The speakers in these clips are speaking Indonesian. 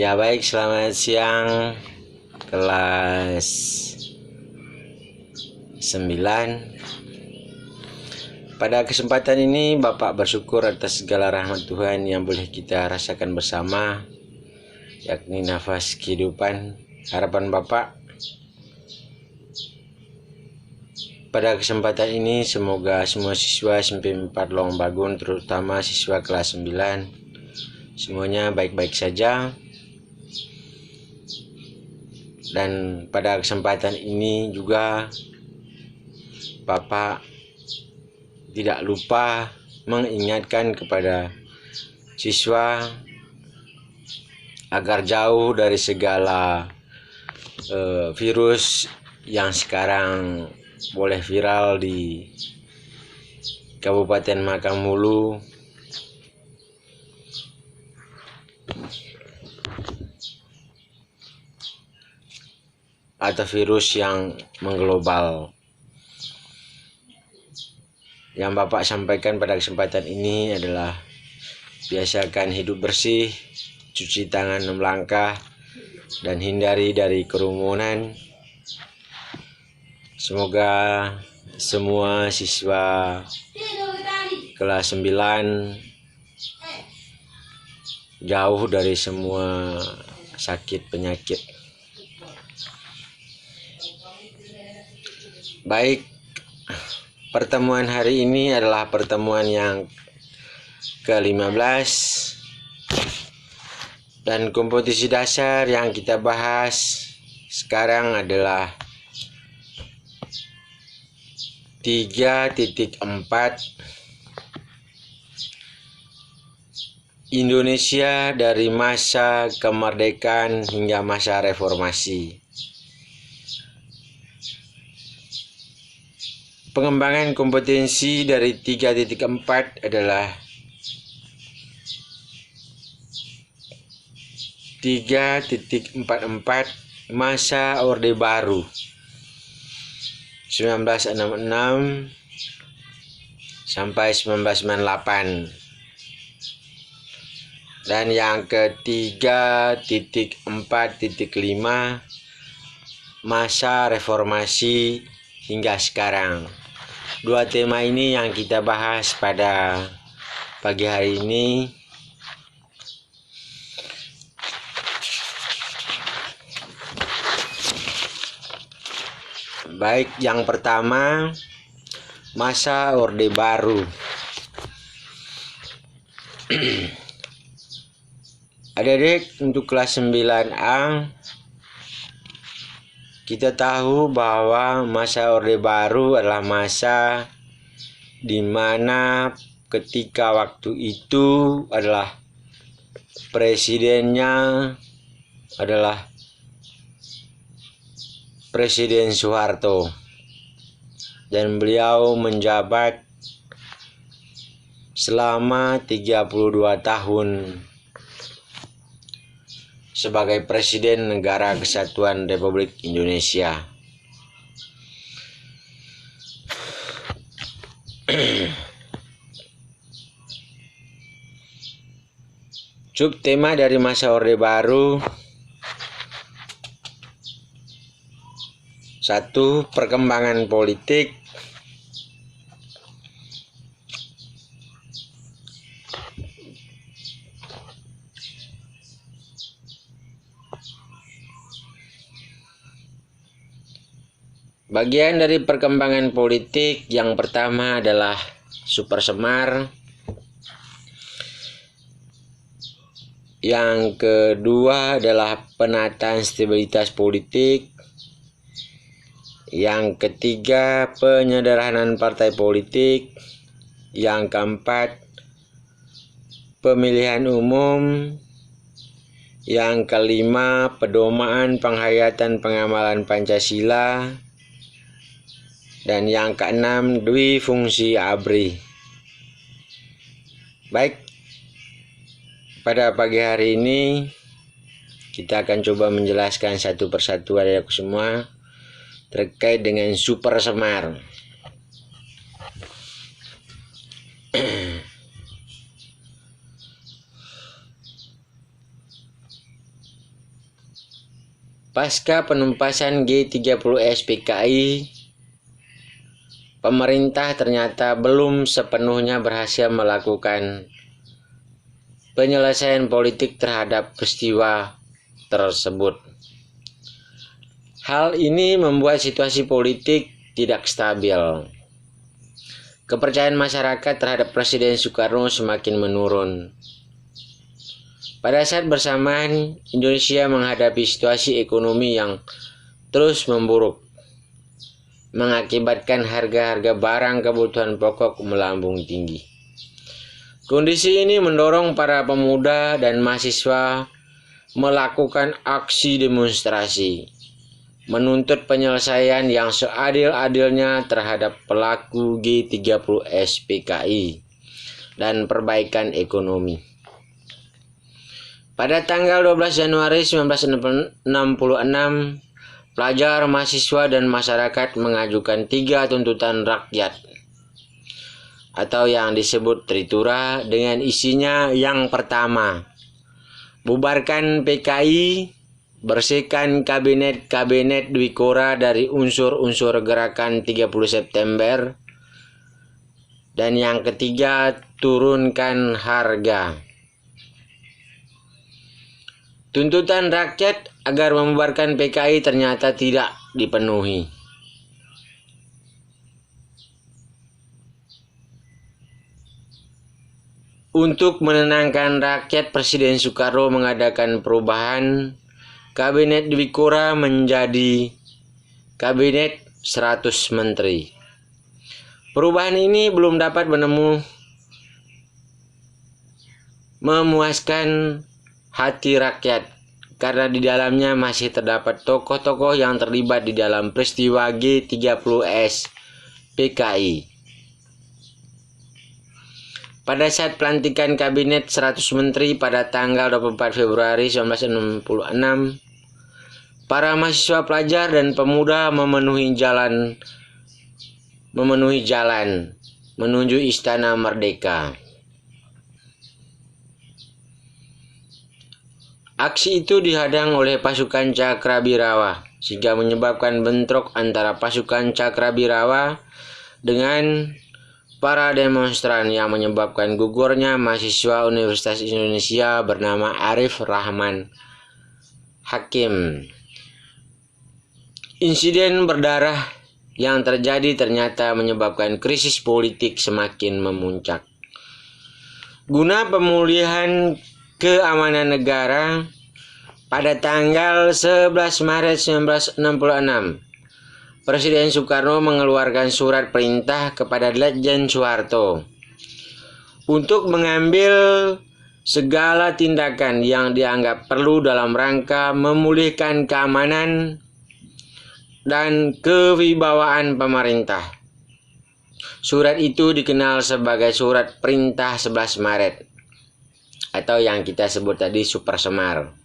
Ya baik, selamat siang kelas 9. Pada kesempatan ini Bapak bersyukur atas segala rahmat Tuhan yang boleh kita rasakan bersama, yakni nafas kehidupan. Harapan Bapak pada kesempatan ini semoga semua siswa SMP 4 Long Bagun, terutama siswa kelas 9, semuanya baik-baik saja. Dan pada kesempatan ini juga Bapak tidak lupa mengingatkan kepada siswa agar jauh dari segala virus yang sekarang boleh viral di Kabupaten Mahakam Hulu, atau virus yang mengglobal. Yang Bapak sampaikan pada kesempatan ini adalah biasakan hidup bersih, cuci tangan 6 langkah, dan hindari dari kerumunan. Semoga semua siswa kelas 9 jauh dari semua sakit penyakit. Baik, pertemuan hari ini adalah pertemuan yang ke-15 dan kompetisi dasar yang kita bahas sekarang adalah 3.4 Indonesia dari masa kemerdekaan hingga masa reformasi. Pengembangan kompetensi dari 3.4 adalah 3.44 masa Orde Baru 1966 sampai 1998, dan yang ke-3.4.5 masa reformasi hingga sekarang. Dua tema ini yang kita bahas pada pagi hari ini. Baik, yang pertama, masa Orde Baru. Adik-adik, untuk kelas 9A, kita tahu bahwa masa Orde Baru adalah masa di mana ketika waktu itu adalah presidennya adalah Presiden Soeharto, dan beliau menjabat selama 32 tahun sebagai Presiden Negara Kesatuan Republik Indonesia. Subtema dari masa Orde Baru: 1. Perkembangan politik. Bagian dari perkembangan politik yang pertama adalah Super Semar, yang kedua adalah penataan stabilitas politik, yang ketiga penyederhanaan partai politik, yang keempat pemilihan umum, yang kelima pedoman penghayatan pengamalan Pancasila, dan yang keenam dwi fungsi ABRI. Baik, pada pagi hari ini kita akan coba menjelaskan satu persatu adik-adik semua terkait dengan Super Semar. Pasca penumpasan G30S PKI, pemerintah ternyata belum sepenuhnya berhasil melakukan penyelesaian politik terhadap peristiwa tersebut. Hal ini membuat situasi politik tidak stabil. Kepercayaan masyarakat terhadap Presiden Soekarno semakin menurun. Pada saat bersamaan, Indonesia menghadapi situasi ekonomi yang terus memburuk, mengakibatkan harga-harga barang kebutuhan pokok melambung tinggi. Kondisi ini mendorong para pemuda dan mahasiswa melakukan aksi demonstrasi, menuntut penyelesaian yang seadil-adilnya terhadap pelaku G30S PKI dan perbaikan ekonomi. Pada tanggal 12 Januari 1966, pelajar, mahasiswa, dan masyarakat mengajukan 3 tuntutan rakyat atau yang disebut Tritura dengan isinya yang pertama, bubarkan PKI, bersihkan kabinet Dwi Kora dari unsur-unsur gerakan 30 September, dan yang ketiga, turunkan harga. Tuntutan rakyat agar membubarkan PKI ternyata tidak dipenuhi. Untuk menenangkan rakyat, Presiden Soekarno mengadakan perubahan Kabinet Dwi Kora menjadi Kabinet 100 Menteri. Perubahan ini belum dapat memuaskan hati rakyat karena di dalamnya masih terdapat tokoh-tokoh yang terlibat di dalam peristiwa G30S PKI. Pada saat pelantikan Kabinet 100 Menteri pada tanggal 24 Februari 1966, para mahasiswa, pelajar, dan pemuda memenuhi jalan menuju Istana Merdeka. Aksi itu dihadang oleh pasukan Cakrabirawa, sehingga menyebabkan bentrok antara pasukan Cakrabirawa dengan para demonstran yang menyebabkan gugurnya mahasiswa Universitas Indonesia bernama Arif Rahman Hakim. Insiden berdarah yang terjadi ternyata menyebabkan krisis politik semakin memuncak. Guna pemulihan keamanan negara, pada tanggal 11 Maret 1966, Presiden Soekarno mengeluarkan surat perintah kepada Letjen Soeharto untuk mengambil segala tindakan yang dianggap perlu dalam rangka memulihkan keamanan dan kewibawaan pemerintah. Surat itu dikenal sebagai Surat Perintah 11 Maret atau yang kita sebut tadi Super Semar.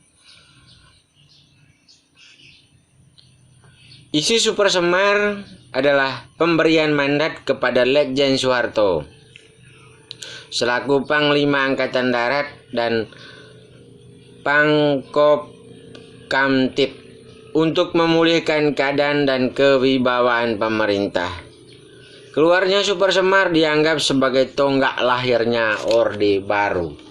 Isi Super Semar adalah pemberian mandat kepada Letjen Soeharto selaku Panglima Angkatan Darat dan Pangkop Kamtib untuk memulihkan keadaan dan kewibawaan pemerintah. Keluarnya Super Semar dianggap sebagai tonggak lahirnya Orde Baru.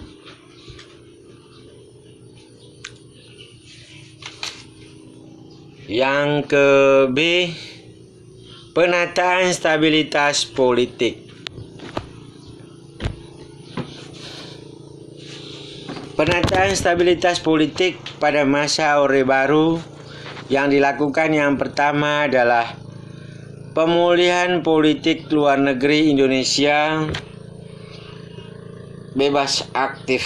Yang ke-B, penataan stabilitas politik. Penataan stabilitas politik pada masa Orde Baru yang dilakukan yang pertama adalah pemulihan politik luar negeri Indonesia bebas aktif.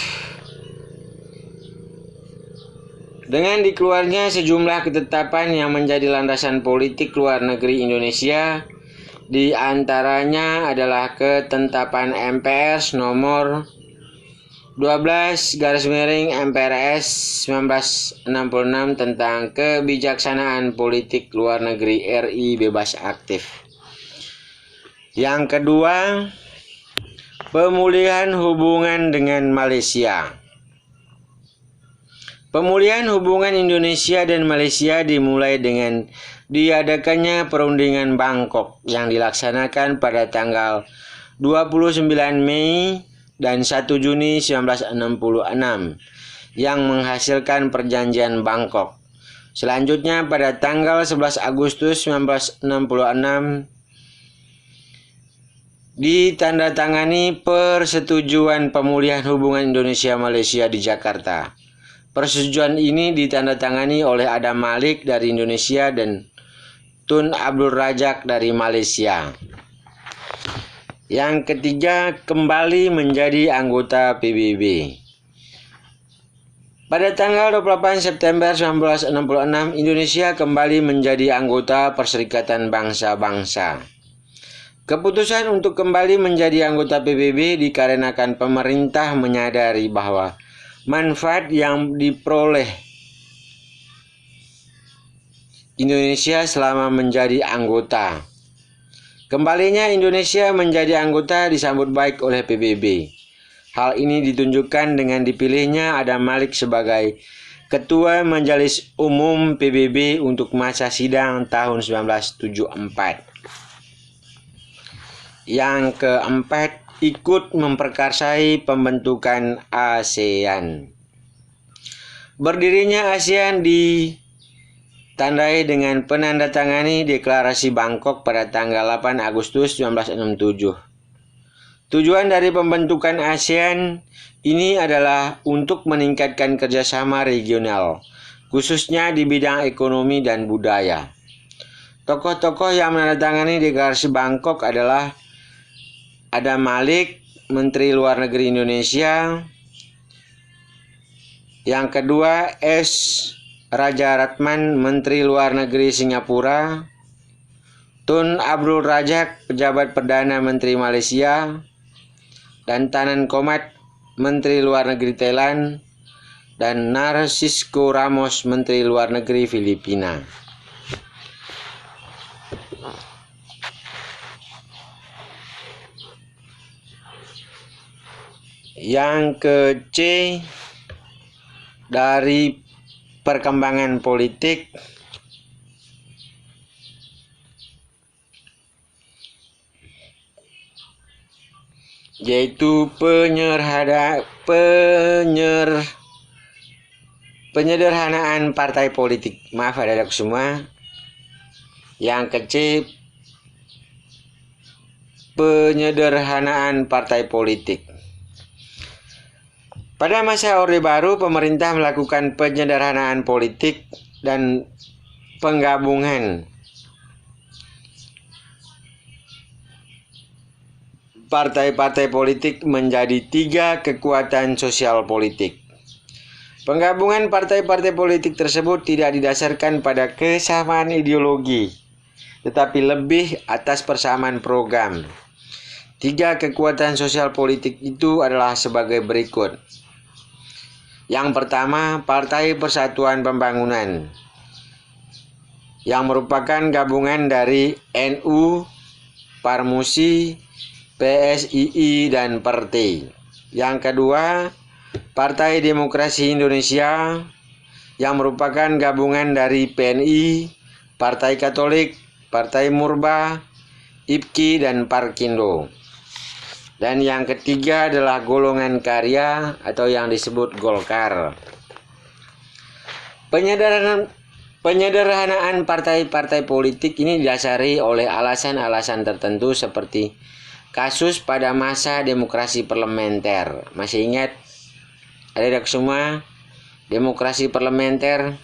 Dengan dikeluarnya sejumlah ketetapan yang menjadi landasan politik luar negeri Indonesia, di antaranya adalah Ketetapan MPR nomor 12/MPRS 1966 tentang kebijaksanaan politik luar negeri RI bebas aktif. Yang kedua, pemulihan hubungan dengan Malaysia. Pemulihan hubungan Indonesia dan Malaysia dimulai dengan diadakannya perundingan Bangkok yang dilaksanakan pada tanggal 29 Mei dan 1 Juni 1966 yang menghasilkan perjanjian Bangkok. Selanjutnya pada tanggal 11 Agustus 1966 ditandatangani Persetujuan Pemulihan Hubungan Indonesia-Malaysia di Jakarta. Persetujuan ini ditandatangani oleh Adam Malik dari Indonesia dan Tun Abdul Razak dari Malaysia. Yang ketiga, kembali menjadi anggota PBB. Pada tanggal 28 September 1966, Indonesia kembali menjadi anggota Perserikatan Bangsa-Bangsa. Keputusan untuk kembali menjadi anggota PBB dikarenakan pemerintah menyadari bahwa manfaat yang diperoleh Indonesia selama menjadi anggota. Kembalinya Indonesia menjadi anggota disambut baik oleh PBB. Hal ini ditunjukkan dengan dipilihnya Adam Malik sebagai Ketua Majelis Umum PBB untuk masa sidang tahun 1974. Yang keempat, ikut memperkasai pembentukan ASEAN. Berdirinya ASEAN ditandai dengan penandatangani Deklarasi Bangkok pada tanggal 8 Agustus 1967. Tujuan dari pembentukan ASEAN ini adalah untuk meningkatkan kerjasama regional, khususnya di bidang ekonomi dan budaya. Tokoh-tokoh yang menandatangani Deklarasi Bangkok adalah Adam Malik, Menteri Luar Negeri Indonesia. Yang kedua, S. Raja Ratman, Menteri Luar Negeri Singapura. Tun Abdul Razak, Pejabat Perdana Menteri Malaysia. Dan Tanan Komat, Menteri Luar Negeri Thailand. Dan Narcisco Ramos, Menteri Luar Negeri Filipina. Yang ke-C, dari perkembangan politik, yaitu penyederhanaan partai politik. Maaf adik-adik semua. Yang ke-C, penyederhanaan partai politik. Pada masa Orde Baru, pemerintah melakukan penyederhanaan politik dan penggabungan partai-partai politik menjadi 3 kekuatan sosial politik. Penggabungan partai-partai politik tersebut tidak didasarkan pada kesamaan ideologi, tetapi lebih atas persamaan program. 3 kekuatan sosial politik itu adalah sebagai berikut. Yang pertama, Partai Persatuan Pembangunan, yang merupakan gabungan dari NU, Parmusi, PSII, dan Perti. Yang kedua, Partai Demokrasi Indonesia, yang merupakan gabungan dari PNI, Partai Katolik, Partai Murba, IPKI, dan Parkindo. Dan yang ketiga adalah golongan karya atau yang disebut Golkar. Penyederhanaan partai-partai politik ini didasari oleh alasan-alasan tertentu seperti kasus pada masa demokrasi parlementer. Masih ingat adik-adik semua demokrasi parlementer?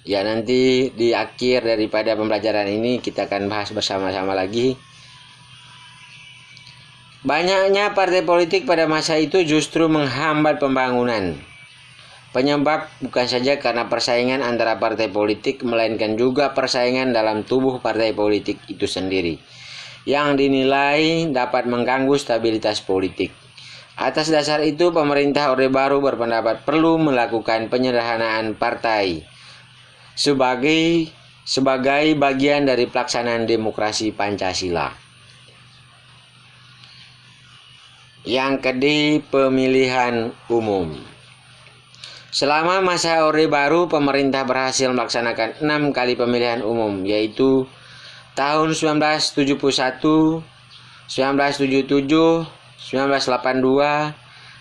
Ya, nanti di akhir daripada pembelajaran ini kita akan bahas bersama-sama lagi. Banyaknya partai politik pada masa itu justru menghambat pembangunan. Penyebab bukan saja karena persaingan antara partai politik, melainkan juga persaingan dalam tubuh partai politik itu sendiri, yang dinilai dapat mengganggu stabilitas politik. Atas dasar itu, pemerintah Orde Baru berpendapat perlu melakukan penyederhanaan partai sebagai bagian dari pelaksanaan demokrasi Pancasila. Yang kedua, pemilihan umum. Selama masa Orde Baru, pemerintah berhasil melaksanakan 6 kali pemilihan umum, yaitu tahun 1971, 1977, 1982,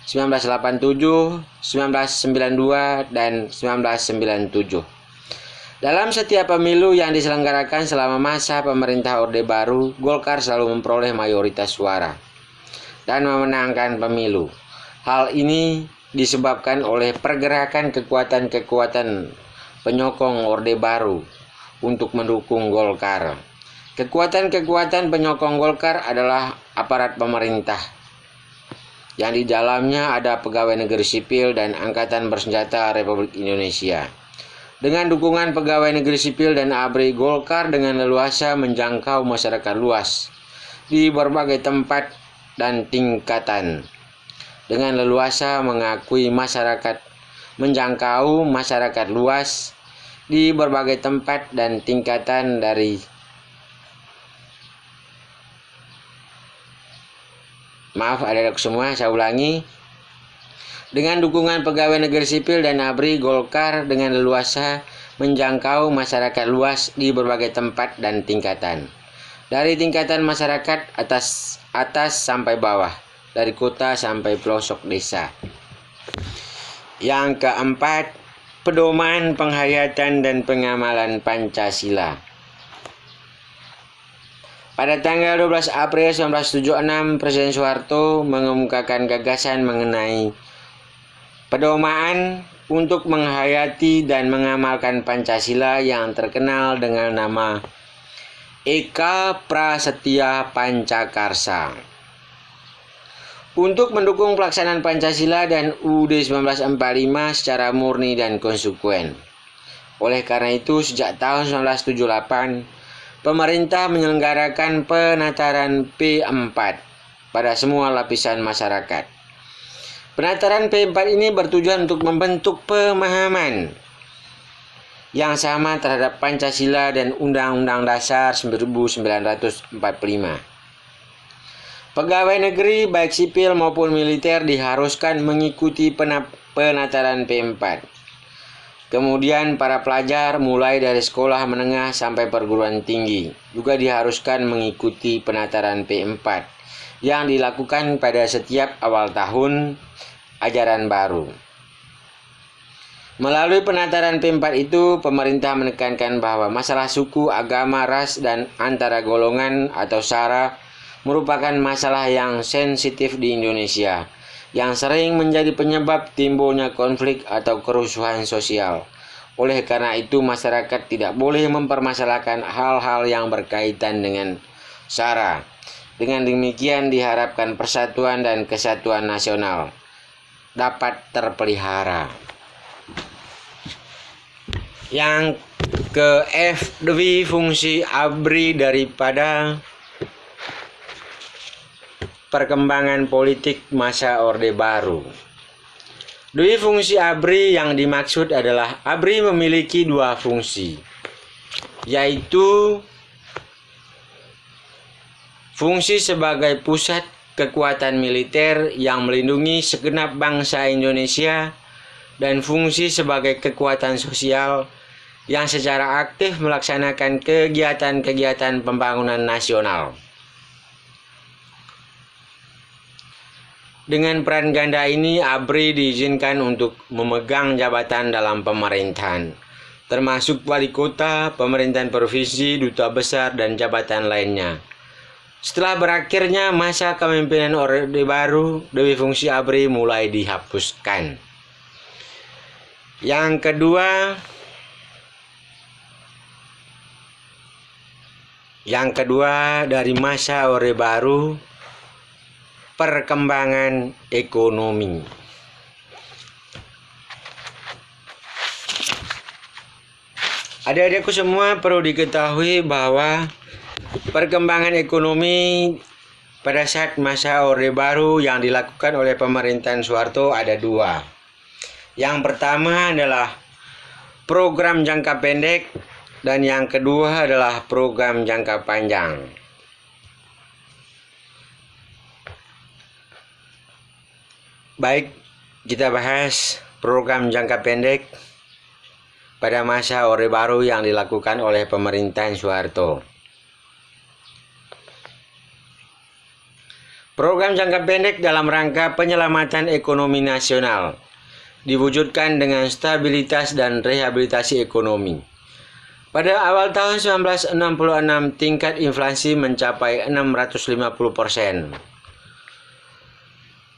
1987, 1992, dan 1997. Dalam setiap pemilu yang diselenggarakan selama masa pemerintah Orde Baru, Golkar selalu memperoleh mayoritas suara dan memenangkan pemilu. Hal ini disebabkan oleh pergerakan kekuatan-kekuatan penyokong Orde Baru untuk mendukung Golkar. Kekuatan-kekuatan penyokong Golkar adalah aparat pemerintah, yang di dalamnya ada pegawai negeri sipil dan Angkatan Bersenjata Republik Indonesia. Dengan dukungan pegawai negeri sipil dan ABRI, Golkar dengan leluasa menjangkau masyarakat luas di berbagai tempat dan tingkatan. Dengan leluasa menjangkau masyarakat luas di berbagai tempat dan tingkatan saya ulangi. Dengan dukungan pegawai negeri sipil dan ABRI, Golkar dengan leluasa menjangkau masyarakat luas di berbagai tempat dan tingkatan. Dari tingkatan masyarakat atas sampai bawah, dari kota sampai pelosok desa. Yang keempat, pedoman penghayatan dan pengamalan Pancasila. Pada tanggal 12 April 1976, Presiden Soeharto mengemukakan gagasan mengenai pedoman untuk menghayati dan mengamalkan Pancasila yang terkenal dengan nama Eka Prasetya Pancakarsa. Untuk mendukung pelaksanaan Pancasila dan UUD 1945 secara murni dan konsekuen. Oleh karena itu, sejak tahun 1978, pemerintah menyelenggarakan penataran P4 pada semua lapisan masyarakat. Penataran P4 ini bertujuan untuk membentuk pemahaman yang sama terhadap Pancasila dan Undang-Undang Dasar 1945. Pegawai negeri baik sipil maupun militer diharuskan mengikuti penataran P4. Kemudian para pelajar mulai dari sekolah menengah sampai perguruan tinggi juga diharuskan mengikuti penataran P4 yang dilakukan pada setiap awal tahun ajaran baru. Melalui penataran P4 itu, pemerintah menekankan bahwa masalah suku, agama, ras, dan antara golongan atau sara merupakan masalah yang sensitif di Indonesia, yang sering menjadi penyebab timbulnya konflik atau kerusuhan sosial. Oleh karena itu, masyarakat tidak boleh mempermasalahkan hal-hal yang berkaitan dengan sara. Dengan demikian diharapkan persatuan dan kesatuan nasional dapat terpelihara. Yang ke F, dwi fungsi ABRI daripada perkembangan politik masa Orde Baru. Dwi fungsi ABRI yang dimaksud adalah ABRI memiliki dua fungsi, yaitu fungsi sebagai pusat kekuatan militer yang melindungi segenap bangsa Indonesia dan fungsi sebagai kekuatan sosial yang secara aktif melaksanakan kegiatan-kegiatan pembangunan nasional. Dengan peran ganda ini, ABRI diizinkan untuk memegang jabatan dalam pemerintahan, termasuk wali kota, pemerintahan provinsi, duta besar, dan jabatan lainnya. Setelah berakhirnya masa kepemimpinan Orde Baru, dwi fungsi ABRI mulai dihapuskan. Yang kedua dari masa Orde Baru, perkembangan ekonomi. Adik-adikku semua, perlu diketahui bahwa perkembangan ekonomi pada saat masa Orde Baru yang dilakukan oleh pemerintahan Soeharto ada dua. Yang pertama adalah program jangka pendek dan yang kedua adalah program jangka panjang. Baik, kita bahas program jangka pendek pada masa Orde Baru yang dilakukan oleh pemerintahan Soeharto. Program jangka pendek dalam rangka penyelamatan ekonomi nasional diwujudkan dengan stabilitas dan rehabilitasi ekonomi. Pada awal tahun 1966, tingkat inflasi mencapai 650%.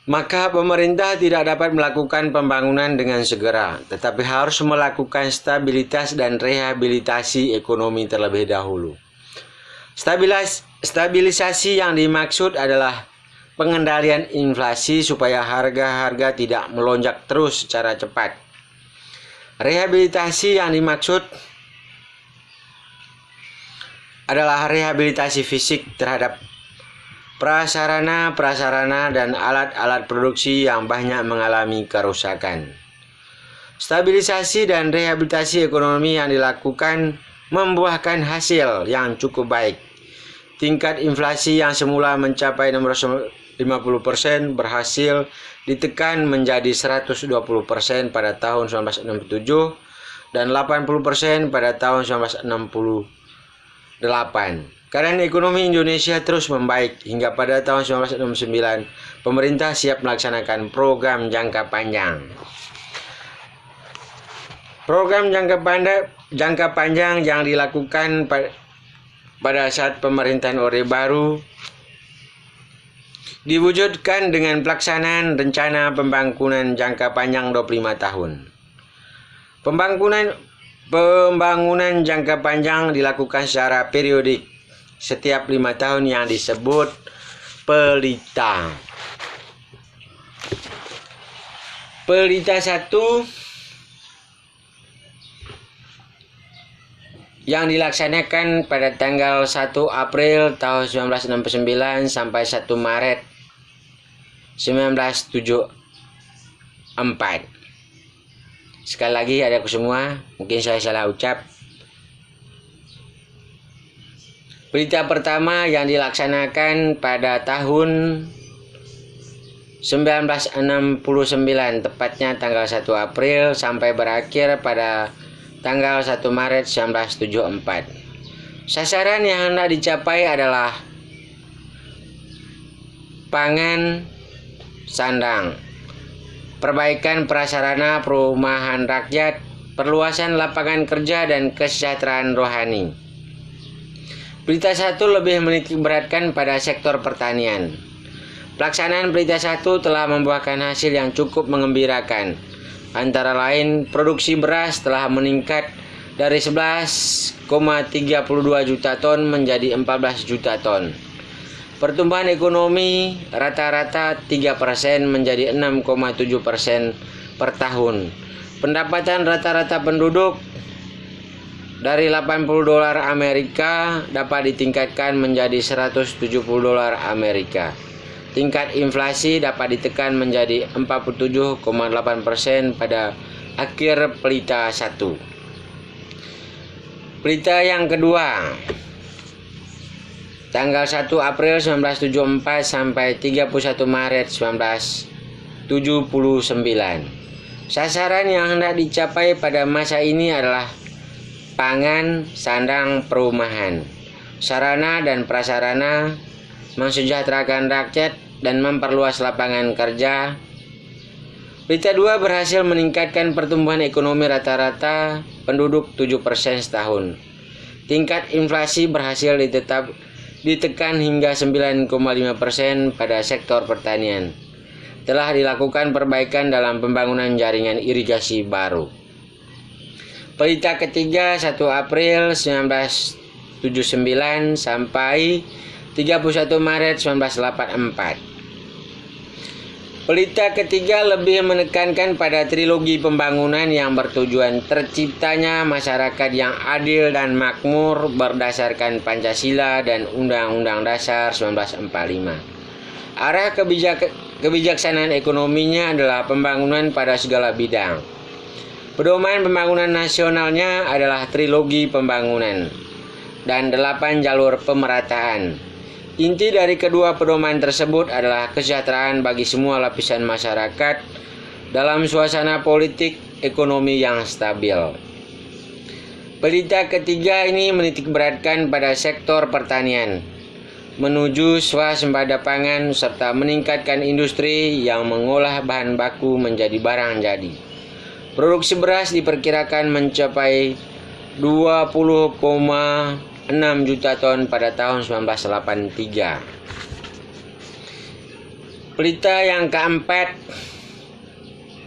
Maka pemerintah tidak dapat melakukan pembangunan dengan segera, tetapi harus melakukan stabilitas dan rehabilitasi ekonomi terlebih dahulu. Stabilisasi yang dimaksud adalah pengendalian inflasi supaya harga-harga tidak melonjak terus secara cepat. Rehabilitasi yang dimaksud adalah rehabilitasi fisik terhadap prasarana dan alat-alat produksi yang banyak mengalami kerusakan. Stabilisasi dan rehabilitasi ekonomi yang dilakukan membuahkan hasil yang cukup baik. Tingkat inflasi yang semula mencapai 650% berhasil ditekan menjadi 120% pada tahun 1967 dan 80% pada tahun 1968. Keadaan ekonomi Indonesia terus membaik hingga pada tahun 1969 pemerintah siap melaksanakan program jangka panjang. Program jangka panjang yang dilakukan pada saat pemerintahan Orde Baru diwujudkan dengan pelaksanaan rencana pembangunan jangka panjang 25 tahun. Pembangunan jangka panjang dilakukan secara periodik setiap 5 tahun yang disebut pelita. Pelita 1 yang dilaksanakan pada tanggal 1 April tahun 1969 sampai 1 Maret 1974. Sekali lagi adikku semua, mungkin saya salah ucap. Berita pertama yang dilaksanakan pada tahun 1969, tepatnya tanggal 1 April sampai berakhir pada tanggal 1 Maret 1974. Sasaran yang hendak dicapai adalah pangan sandang, perbaikan prasarana perumahan rakyat, perluasan lapangan kerja, dan kesejahteraan rohani. Berita 1 lebih menitik beratkan pada sektor pertanian. Pelaksanaan berita 1 telah membuahkan hasil yang cukup mengembirakan. Antara lain, produksi beras telah meningkat dari 11,32 juta ton menjadi 14 juta ton. Pertumbuhan ekonomi rata-rata 3% menjadi 6,7% per tahun. Pendapatan rata-rata penduduk dari $80 Amerika dapat ditingkatkan menjadi $170 Amerika. Tingkat inflasi dapat ditekan menjadi 47,8% pada akhir pelita 1. Pelita yang kedua, tanggal 1 April 1974 sampai 31 Maret 1979. Sasaran yang hendak dicapai pada masa ini adalah pangan, sandang, perumahan, sarana dan prasarana, mensejahterakan rakyat, dan memperluas lapangan kerja. Berita 2 berhasil meningkatkan pertumbuhan ekonomi rata-rata penduduk 7% setahun. Tingkat inflasi berhasil ditekan hingga 9,5% pada sektor pertanian. Telah dilakukan perbaikan dalam pembangunan jaringan irigasi baru. Berita ketiga 1 April 1979 sampai 31 Maret 1984. Pelita ketiga lebih menekankan pada trilogi pembangunan yang bertujuan terciptanya masyarakat yang adil dan makmur berdasarkan Pancasila dan Undang-Undang Dasar 1945. Arah kebijaksanaan ekonominya adalah pembangunan pada segala bidang. Pedoman pembangunan nasionalnya adalah trilogi pembangunan dan 8 jalur pemerataan. Inti dari kedua pedoman tersebut adalah kesejahteraan bagi semua lapisan masyarakat dalam suasana politik ekonomi yang stabil. Berita ketiga ini menitikberatkan pada sektor pertanian, menuju swasembada pangan serta meningkatkan industri yang mengolah bahan baku menjadi barang jadi. Produksi beras diperkirakan mencapai 20,6 juta ton pada tahun 1983. Berita yang keempat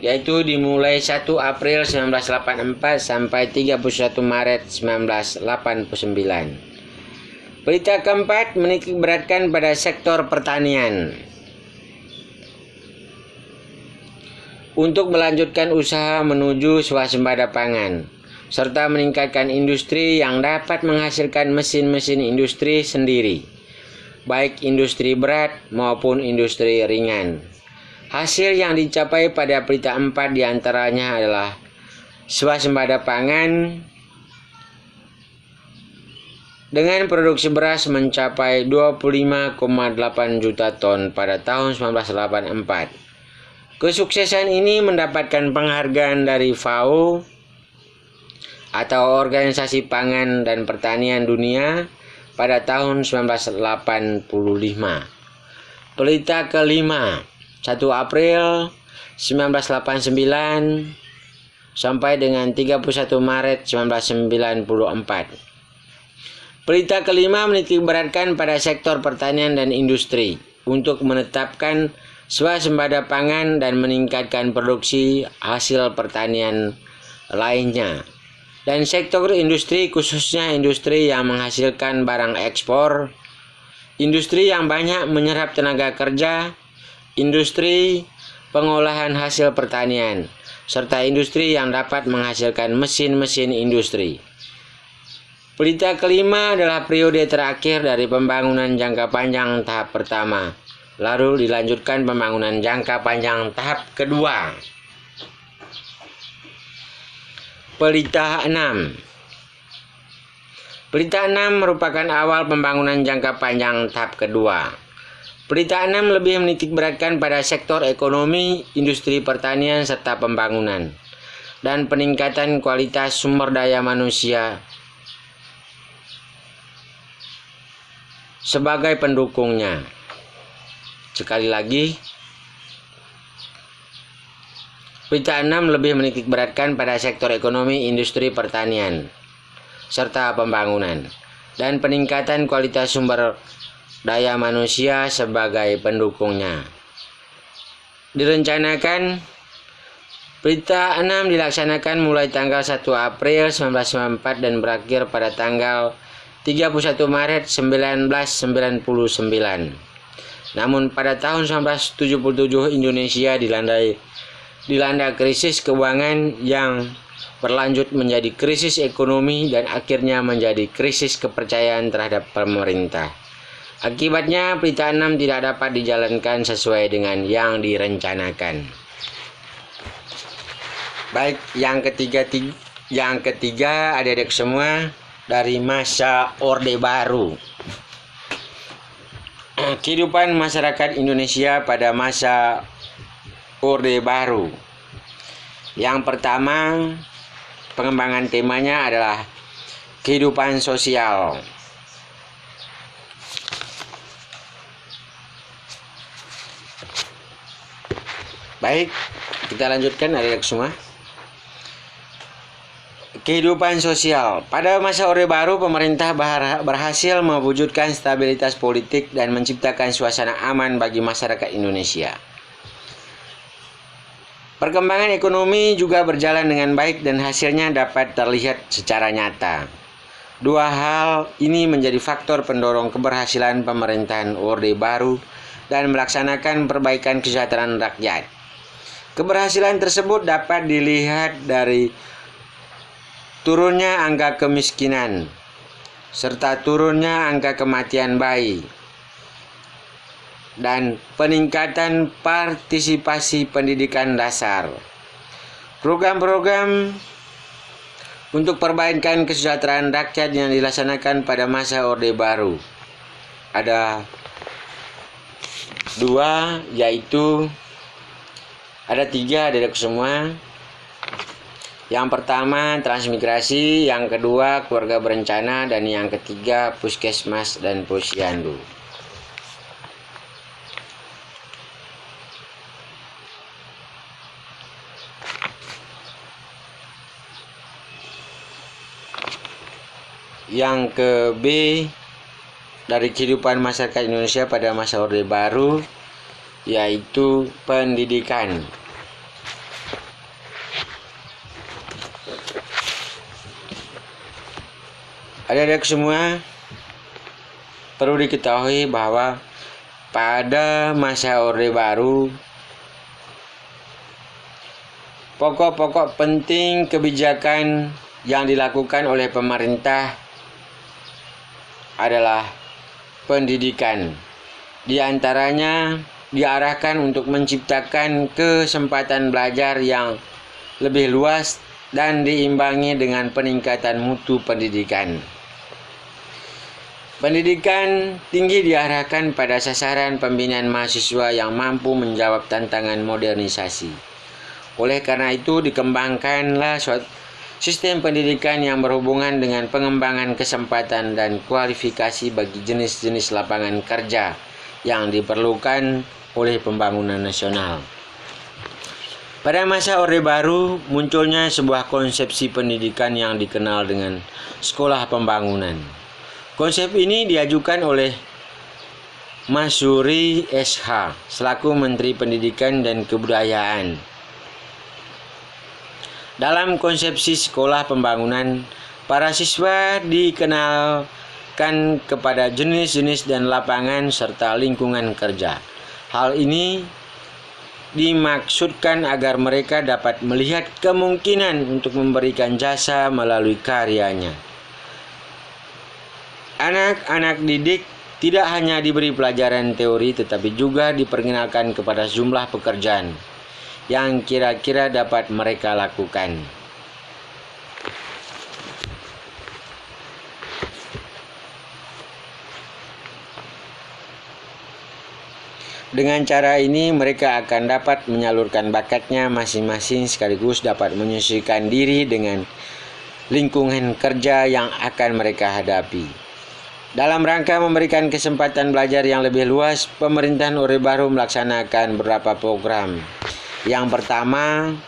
yaitu dimulai 1 April 1984 sampai 31 Maret 1989. Berita keempat menitikberatkan pada sektor pertanian untuk melanjutkan usaha menuju swasembada pangan serta meningkatkan industri yang dapat menghasilkan mesin-mesin industri sendiri, baik industri berat maupun industri ringan. Hasil yang dicapai pada berita 4 diantaranya adalah swasembada pangan dengan produksi beras mencapai 25,8 juta ton pada tahun 1984. Kesuksesan ini mendapatkan penghargaan dari FAO atau Organisasi Pangan dan Pertanian Dunia pada tahun 1985. Berita kelima, 1 April 1989 sampai dengan 31 Maret 1994. Berita kelima menitikberatkan pada sektor pertanian dan industri untuk menetapkan swasembada pangan dan meningkatkan produksi hasil pertanian lainnya. Dan sektor industri khususnya industri yang menghasilkan barang ekspor, industri yang banyak menyerap tenaga kerja, industri pengolahan hasil pertanian, serta industri yang dapat menghasilkan mesin-mesin industri. Berita kelima adalah periode terakhir dari pembangunan jangka panjang tahap pertama, lalu dilanjutkan pembangunan jangka panjang tahap kedua. Berita 6. Berita 6 merupakan awal pembangunan jangka panjang tahap kedua. Berita 6 lebih menitikberatkan pada sektor ekonomi, industri pertanian, serta pembangunan, dan peningkatan kualitas sumber daya manusia sebagai pendukungnya. Sekali lagi, berita 6 lebih menitikberatkan pada sektor ekonomi, industri pertanian, serta pembangunan, dan peningkatan kualitas sumber daya manusia sebagai pendukungnya. Direncanakan berita 6 dilaksanakan mulai tanggal 1 April 1994 dan berakhir pada tanggal 31 Maret 1999. Namun pada tahun 1977 Indonesia dilanda krisis keuangan yang berlanjut menjadi krisis ekonomi dan akhirnya menjadi krisis kepercayaan terhadap pemerintah. Akibatnya berita 6 tidak dapat dijalankan sesuai dengan yang direncanakan. Baik, yang ketiga adik-adik semua, dari masa Orde Baru. Kehidupan masyarakat Indonesia pada masa Orde Baru. Yang pertama, pengembangan temanya adalah kehidupan sosial. Baik, kita lanjutkan adik-adik semua. Kehidupan sosial. Pada masa Orde Baru, pemerintah berhasil mewujudkan stabilitas politik dan menciptakan suasana aman bagi masyarakat Indonesia. Perkembangan ekonomi juga berjalan dengan baik dan hasilnya dapat terlihat secara nyata. Dua hal ini menjadi faktor pendorong keberhasilan pemerintahan Orde Baru dan melaksanakan perbaikan kesejahteraan rakyat. Keberhasilan tersebut dapat dilihat dari turunnya angka kemiskinan, serta turunnya angka kematian bayi, dan peningkatan partisipasi pendidikan dasar. Program-program untuk perbaikan kesejahteraan rakyat yang dilaksanakan pada masa Orde Baru ada dua, yaitu Ada 3 adik semua. Yang pertama transmigrasi, yang kedua keluarga berencana, dan yang ketiga puskesmas dan posyandu. Yang ke B dari kehidupan masyarakat Indonesia pada masa Orde Baru, yaitu pendidikan. Adik-adik semua, perlu diketahui bahwa pada masa Orde Baru, pokok-pokok penting kebijakan yang dilakukan oleh pemerintah adalah pendidikan. Di antaranya diarahkan untuk menciptakan kesempatan belajar yang lebih luas dan diimbangi dengan peningkatan mutu pendidikan. Pendidikan tinggi diarahkan pada sasaran pembinaan mahasiswa yang mampu menjawab tantangan modernisasi. Oleh karena itu dikembangkanlah sistem pendidikan yang berhubungan dengan pengembangan kesempatan dan kualifikasi bagi jenis-jenis lapangan kerja yang diperlukan oleh pembangunan nasional. Pada masa Orde Baru munculnya sebuah konsepsi pendidikan yang dikenal dengan sekolah pembangunan. Konsep ini diajukan oleh Masyuri SH selaku Menteri Pendidikan dan Kebudayaan. Dalam konsepsi sekolah pembangunan, para siswa dikenalkan kepada jenis-jenis dan lapangan serta lingkungan kerja. Hal ini dimaksudkan agar mereka dapat melihat kemungkinan untuk memberikan jasa melalui karyanya. Anak-anak didik tidak hanya diberi pelajaran teori tetapi juga diperkenalkan kepada jumlah pekerjaan yang kira-kira dapat mereka lakukan. Dengan cara ini mereka akan dapat menyalurkan bakatnya masing-masing sekaligus dapat menyesuaikan diri dengan lingkungan kerja yang akan mereka hadapi. Dalam rangka memberikan kesempatan belajar yang lebih luas, pemerintahan Orde Baru melaksanakan beberapa program. Yang pertama,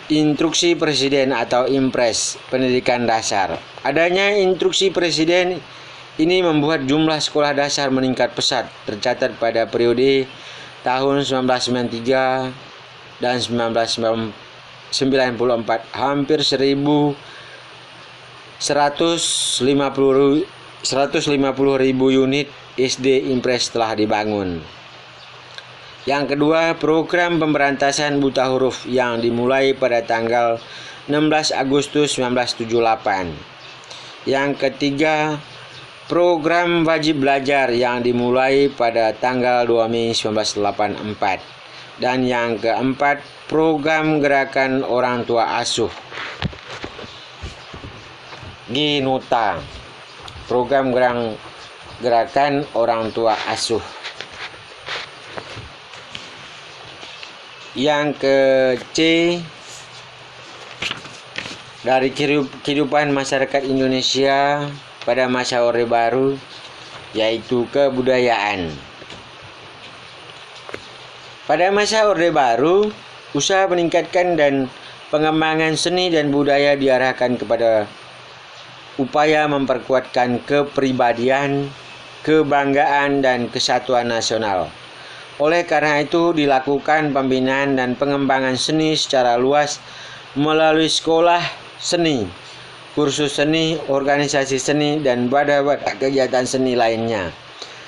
Instruksi Presiden atau Impres Pendidikan Dasar. Adanya Instruksi Presiden ini membuat jumlah sekolah dasar meningkat pesat, tercatat pada periode tahun 1993 dan 1994 hampir 150.000 unit SD Impres telah dibangun. Yang kedua, program pemberantasan buta huruf yang dimulai pada tanggal 16 Agustus 1978. Yang ketiga, program wajib belajar yang dimulai pada tanggal 2 Mei 1984. Dan yang keempat, program gerakan orang tua asuh GINUTA, program gerakan orang tua asuh. Yang ke C, dari kehidupan masyarakat Indonesia pada masa Orde Baru, yaitu kebudayaan. Pada masa Orde Baru, usaha meningkatkan dan pengembangan seni dan budaya diarahkan kepada upaya memperkuatkan kepribadian, kebanggaan, dan kesatuan nasional. Oleh karena itu dilakukan pembinaan dan pengembangan seni secara luas melalui sekolah seni, kursus seni, organisasi seni, dan wadah-wadah kegiatan seni lainnya.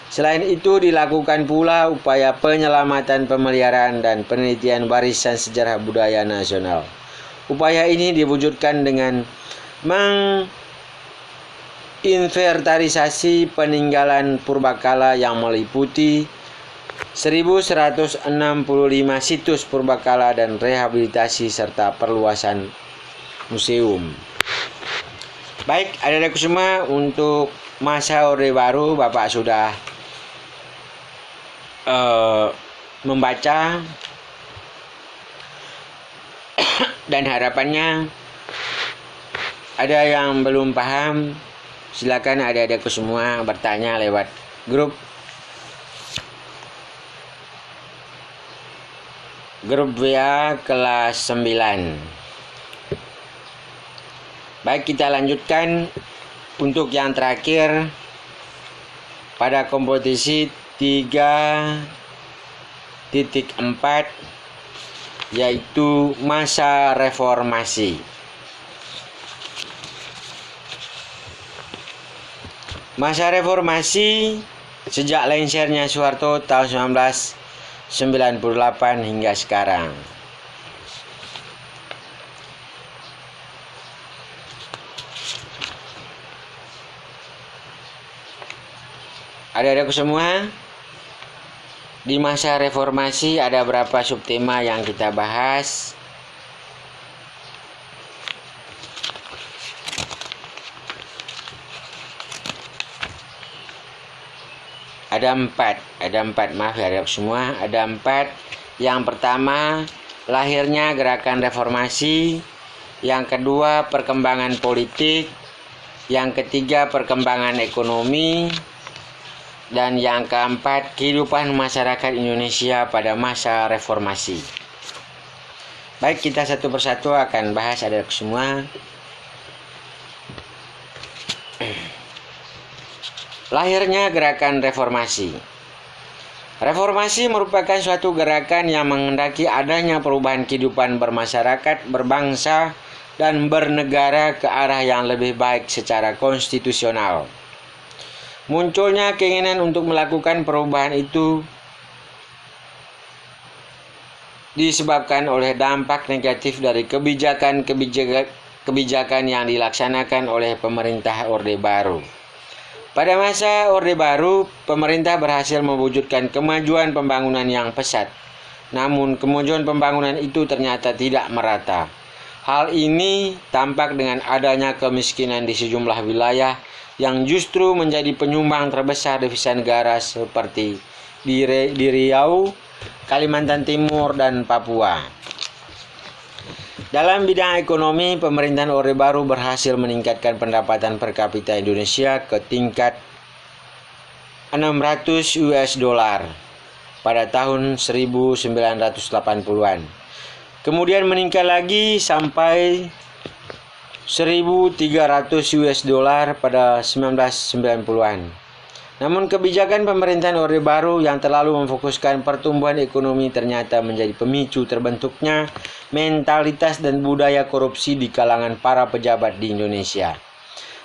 Selain itu dilakukan pula upaya penyelamatan, pemeliharaan, dan penelitian warisan sejarah budaya nasional. Upaya ini diwujudkan dengan inventarisasi peninggalan purbakala yang meliputi 1165 situs purbakala dan rehabilitasi serta perluasan museum. Baik, adik-adik semua, untuk masa Orde Baru Bapak sudah membaca Dan harapannya ada yang belum paham, silakan adik-adikku semua bertanya lewat grup WA kelas 9. Baik, kita lanjutkan untuk yang terakhir pada kompetisi 3.4, yaitu masa reformasi. Masa reformasi sejak lengsernya Soeharto tahun 1998 hingga sekarang. Adik-adikku semua, di masa reformasi ada berapa subtema yang kita bahas? Ada empat, maaf ya adik semua, ada 4. Yang pertama, lahirnya gerakan reformasi. Yang kedua, perkembangan politik. Yang ketiga, perkembangan ekonomi. Dan yang keempat, kehidupan masyarakat Indonesia pada masa reformasi. Baik, kita satu persatu akan bahas adik semua. Lahirnya gerakan reformasi. Reformasi merupakan suatu gerakan yang menghendaki adanya perubahan kehidupan bermasyarakat, berbangsa, dan bernegara ke arah yang lebih baik secara konstitusional. Munculnya keinginan untuk melakukan perubahan itu disebabkan oleh dampak negatif dari kebijakan yang dilaksanakan oleh pemerintah Orde Baru. Pada masa Orde Baru, pemerintah berhasil mewujudkan kemajuan pembangunan yang pesat. Namun, kemajuan pembangunan itu ternyata tidak merata. Hal ini tampak dengan adanya kemiskinan di sejumlah wilayah yang justru menjadi penyumbang terbesar devisa negara seperti di Riau, Kalimantan Timur, dan Papua. Dalam bidang ekonomi, pemerintahan Orde Baru berhasil meningkatkan pendapatan per kapita Indonesia ke tingkat 600 US dollar pada tahun 1980-an. Kemudian meningkat lagi sampai 1.300 US dollar pada 1990-an. Namun kebijakan pemerintahan Orde Baru yang terlalu memfokuskan pertumbuhan ekonomi ternyata menjadi pemicu terbentuknya mentalitas dan budaya korupsi di kalangan para pejabat di Indonesia.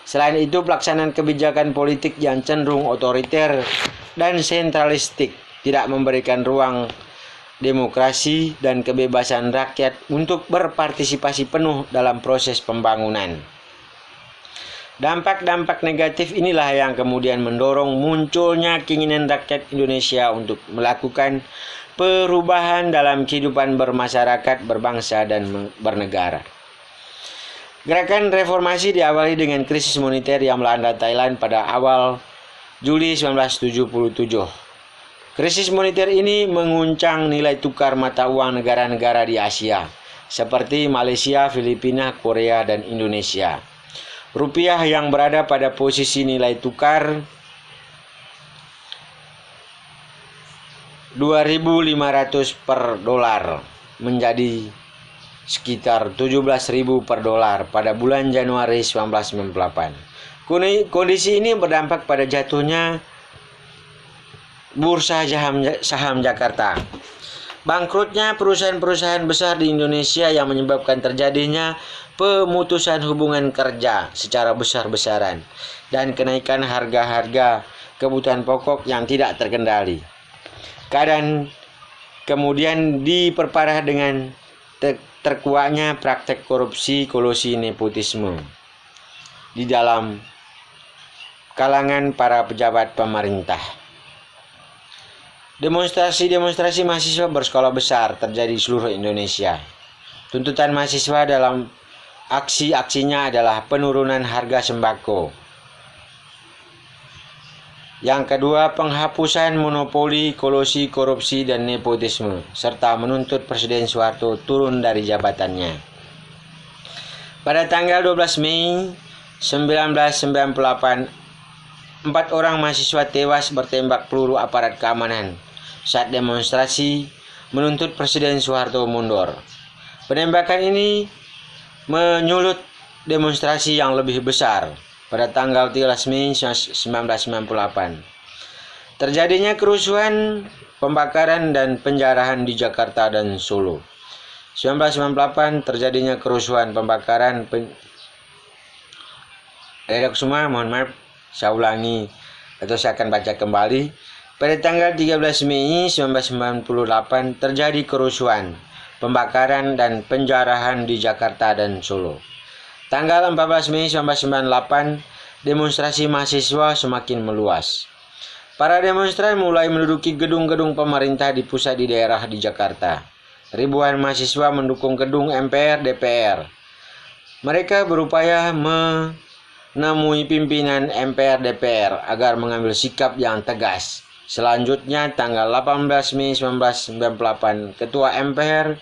Selain itu, pelaksanaan kebijakan politik yang cenderung otoriter dan sentralistik tidak memberikan ruang demokrasi dan kebebasan rakyat untuk berpartisipasi penuh dalam proses pembangunan. Dampak-dampak negatif inilah yang kemudian mendorong munculnya keinginan rakyat Indonesia untuk melakukan perubahan dalam kehidupan bermasyarakat, berbangsa, dan bernegara. Gerakan reformasi diawali dengan krisis moneter yang melanda Thailand pada awal Juli 1977. Krisis moneter ini menguncang nilai tukar mata uang negara-negara di Asia, seperti Malaysia, Filipina, Korea, dan Indonesia. Rupiah yang berada pada posisi nilai tukar 2.500 per dolar menjadi sekitar 17.000 per dolar pada bulan Januari 1998. Kondisi ini berdampak pada jatuhnya bursa saham Jakarta, bangkrutnya perusahaan-perusahaan besar di Indonesia yang menyebabkan terjadinya pemutusan hubungan kerja secara besar-besaran, dan kenaikan harga-harga kebutuhan pokok yang tidak terkendali. Keadaan kemudian diperparah dengan terkuaknya praktek korupsi, kolusi, nepotisme di dalam kalangan para pejabat pemerintah. Demonstrasi mahasiswa berskala besar terjadi di seluruh Indonesia. Tuntutan mahasiswa dalam aksi-aksinya adalah penurunan harga sembako, Yang kedua, penghapusan monopoli, kolusi, korupsi, dan nepotisme, serta menuntut Presiden Soeharto turun dari jabatannya. Pada tanggal 12 Mei 1998, 4 orang mahasiswa tewas bertembak peluru aparat keamanan saat demonstrasi menuntut Presiden Soeharto mundur. Penembakan ini menyulut demonstrasi yang lebih besar pada tanggal 13 Mei 1998. Terjadinya kerusuhan, pembakaran, dan penjarahan di Jakarta dan Solo. 1998 terjadinya kerusuhan, pembakaran, semua, mohon maaf, saya ulangi atau saya akan baca kembali. Pada tanggal 13 Mei 1998 terjadi kerusuhan, pembakaran, dan penjarahan di Jakarta dan Solo. Tanggal 14 Mei 1998 demonstrasi mahasiswa semakin meluas. Para demonstran mulai menduduki gedung-gedung pemerintah di pusat di daerah di Jakarta. Ribuan mahasiswa mendukung gedung MPR DPR. Mereka berupaya menemui pimpinan MPR DPR agar mengambil sikap yang tegas. Selanjutnya tanggal 18 Mei 1998 Ketua MPR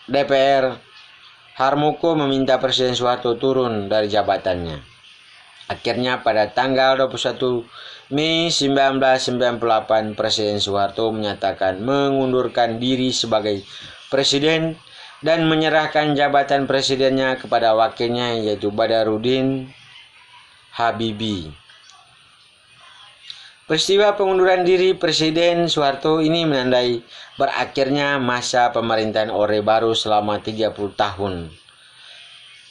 DPR Harmoko meminta Presiden Soeharto turun dari jabatannya. Akhirnya pada tanggal 21 Mei 1998 Presiden Soeharto menyatakan mengundurkan diri sebagai presiden dan menyerahkan jabatan presidennya kepada wakilnya yaitu Badarudin Habibie. Peristiwa pengunduran diri Presiden Soeharto ini menandai berakhirnya masa pemerintahan Orde Baru selama 30 tahun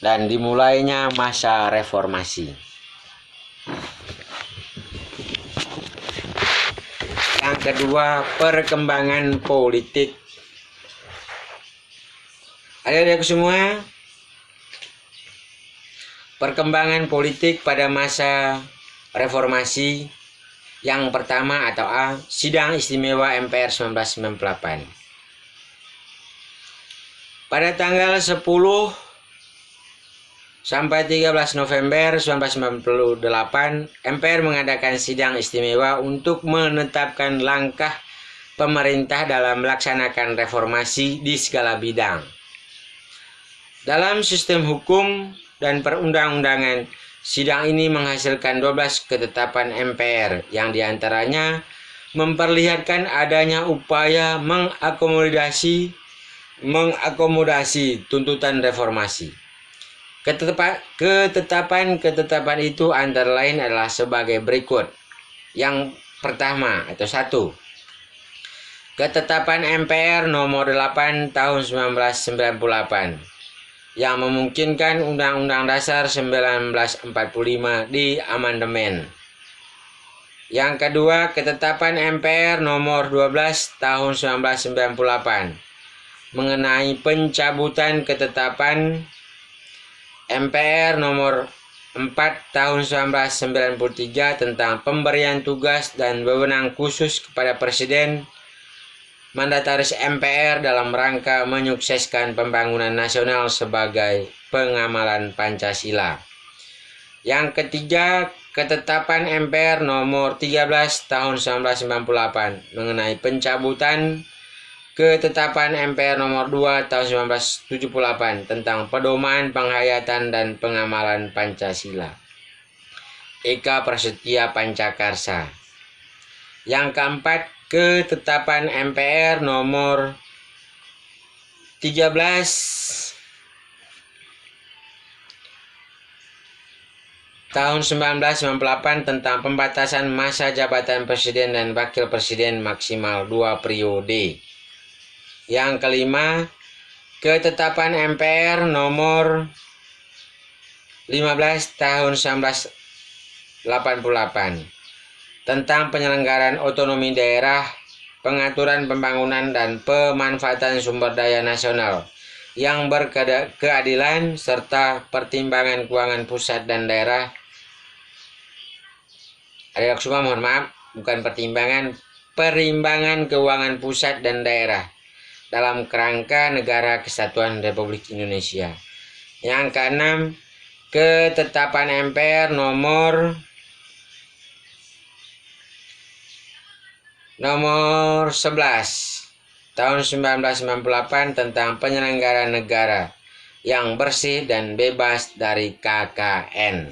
dan dimulainya masa reformasi. Yang kedua, perkembangan politik. Adik-adik semua, perkembangan politik pada masa reformasi. Yang pertama atau A, Sidang Istimewa MPR 1998. Pada tanggal 10 sampai 13 November 1998, MPR mengadakan sidang istimewa untuk menetapkan langkah pemerintah dalam melaksanakan reformasi di segala bidang. Dalam sistem hukum dan perundang-undangan, sidang ini menghasilkan 12 ketetapan MPR yang diantaranya memperlihatkan adanya upaya mengakomodasi tuntutan reformasi. Ketetapan itu antara lain adalah sebagai berikut. Yang pertama atau 1. Ketetapan MPR nomor 8 tahun 1998 yang memungkinkan Undang-Undang Dasar 1945 diamandemen. Yang kedua, ketetapan MPR nomor 12 tahun 1998 mengenai pencabutan ketetapan MPR nomor 4 tahun 1993 tentang pemberian tugas dan wewenang khusus kepada Presiden mandataris MPR dalam rangka menyukseskan pembangunan nasional sebagai pengamalan Pancasila. Yang ketiga, ketetapan MPR nomor 13 tahun 1998 mengenai pencabutan ketetapan MPR nomor 2 tahun 1978 tentang pedoman penghayatan dan pengamalan Pancasila. Eka Prasetya Pancakarsa. Yang keempat, ketetapan MPR nomor 13 tahun 1998 tentang pembatasan masa jabatan presiden dan wakil presiden maksimal 2 periode. Yang kelima, ketetapan MPR nomor 15 tahun 1988 tentang penyelenggaraan otonomi daerah, pengaturan pembangunan dan pemanfaatan sumber daya nasional yang berkeadilan serta pertimbangan keuangan pusat dan daerah. Adik semua mohon maaf, bukan perimbangan keuangan pusat dan daerah dalam kerangka Negara Kesatuan Republik Indonesia. Yang keenam, ketetapan MPR nomor Nomor 11 tahun 1998 tentang penyelenggaraan negara yang bersih dan bebas dari KKN.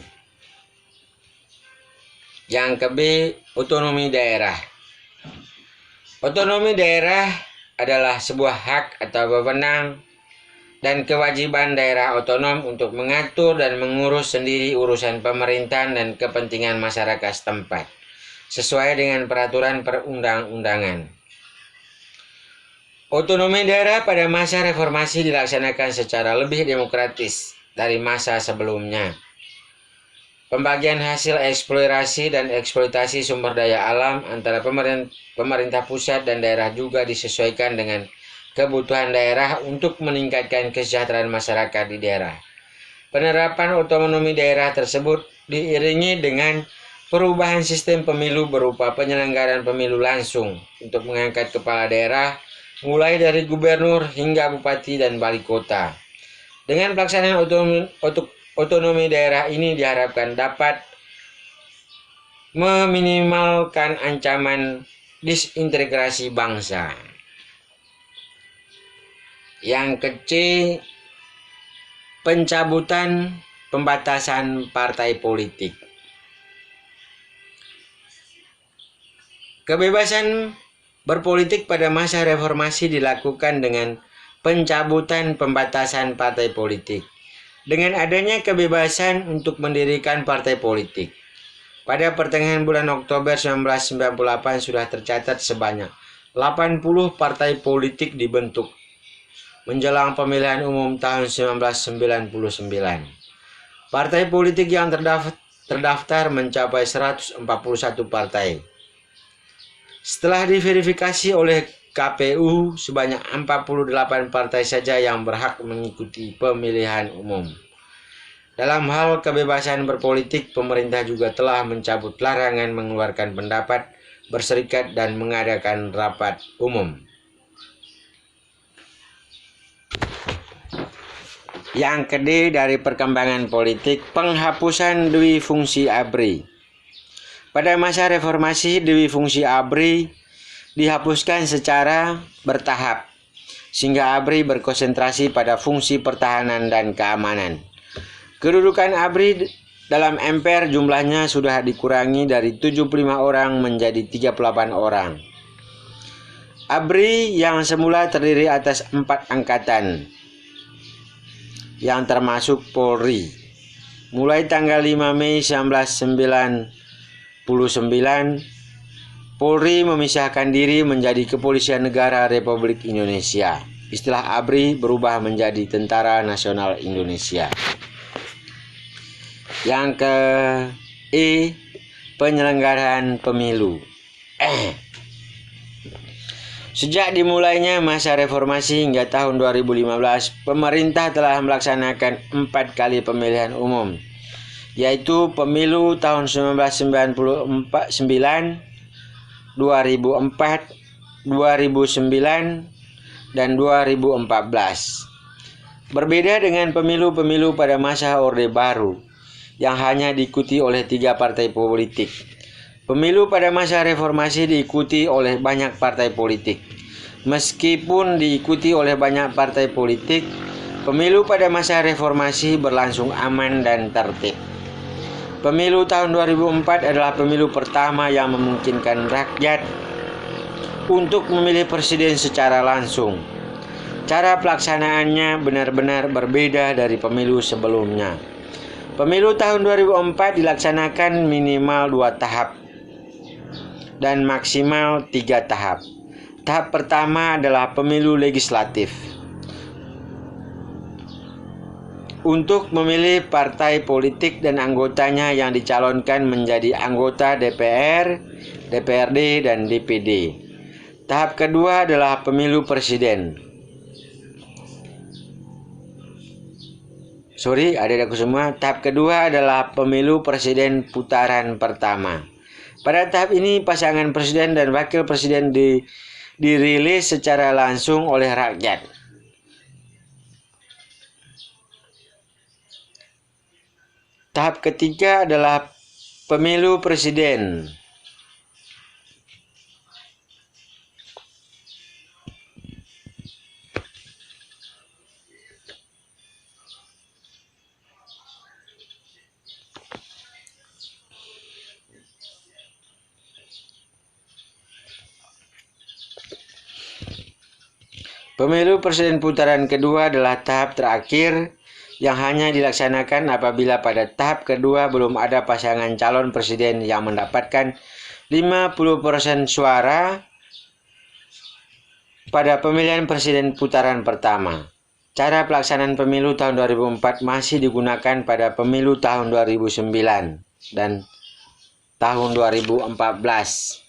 Yang ke-B, otonomi daerah. Otonomi daerah adalah sebuah hak atau wewenang dan kewajiban daerah otonom untuk mengatur dan mengurus sendiri urusan pemerintahan dan kepentingan masyarakat setempat, sesuai dengan peraturan perundang-undangan. Otonomi daerah pada masa reformasi dilaksanakan secara lebih demokratis dari masa sebelumnya. Pembagian hasil eksplorasi dan eksploitasi sumber daya alam antara pemerintah pusat dan daerah juga disesuaikan dengan kebutuhan daerah untuk meningkatkan kesejahteraan masyarakat di daerah. Penerapan otonomi daerah tersebut diiringi dengan perubahan sistem pemilu berupa penyelenggaraan pemilu langsung untuk mengangkat kepala daerah mulai dari gubernur hingga bupati dan wali kota. Dengan pelaksanaan otonomi daerah ini diharapkan dapat meminimalkan ancaman disintegrasi bangsa. Yang ke-C, pencabutan pembatasan partai politik. Kebebasan berpolitik pada masa reformasi dilakukan dengan pencabutan pembatasan partai politik. Dengan adanya kebebasan untuk mendirikan partai politik, pada pertengahan bulan Oktober 1998 sudah tercatat sebanyak 80 partai politik dibentuk menjelang pemilihan umum tahun 1999. Partai politik yang terdaftar mencapai 141 partai. Setelah diverifikasi oleh KPU, sebanyak 48 partai saja yang berhak mengikuti pemilihan umum. Dalam hal kebebasan berpolitik, pemerintah juga telah mencabut larangan mengeluarkan pendapat, berserikat, dan mengadakan rapat umum. Yang ke-D dari perkembangan politik, penghapusan dwi fungsi ABRI. Pada masa reformasi, dwi fungsi ABRI dihapuskan secara bertahap, sehingga ABRI berkonsentrasi pada fungsi pertahanan dan keamanan. Kedudukan ABRI dalam MPR jumlahnya sudah dikurangi dari 75 orang menjadi 38 orang. ABRI yang semula terdiri atas 4 angkatan, yang termasuk Polri, mulai tanggal 5 Mei 1999, Polri memisahkan diri menjadi Kepolisian Negara Republik Indonesia. Istilah ABRI berubah menjadi Tentara Nasional Indonesia. Yang ke-E, penyelenggaraan pemilu. Sejak dimulainya masa reformasi hingga tahun 2015, pemerintah telah melaksanakan 4 kali pemilihan umum, yaitu pemilu tahun 1999, 2004, 2009, dan 2014. Berbeda dengan pemilu-pemilu pada masa Orde Baru yang hanya diikuti oleh 3 partai politik, pemilu pada masa reformasi diikuti oleh banyak partai politik. Meskipun diikuti oleh banyak partai politik, pemilu pada masa reformasi berlangsung aman dan tertib. Pemilu tahun 2004 adalah pemilu pertama yang memungkinkan rakyat untuk memilih presiden secara langsung. Cara pelaksanaannya benar-benar berbeda dari pemilu sebelumnya. Pemilu tahun 2004 dilaksanakan minimal 2 tahap dan maksimal 3 tahap. Tahap pertama adalah pemilu legislatif. Untuk memilih partai politik dan anggotanya yang dicalonkan menjadi anggota DPR, DPRD, dan DPD. Tahap kedua adalah pemilu presiden. Adik-adikku semua, tahap kedua adalah pemilu presiden putaran pertama. Pada tahap ini, pasangan presiden dan wakil presiden dirilis secara langsung oleh rakyat. Tahap ketiga adalah pemilu presiden. Pemilu presiden putaran kedua adalah tahap terakhir yang hanya dilaksanakan apabila pada tahap kedua belum ada pasangan calon presiden yang mendapatkan 50% suara pada pemilihan presiden putaran pertama. Cara pelaksanaan pemilu tahun 2004 masih digunakan pada pemilu tahun 2009 dan tahun 2014.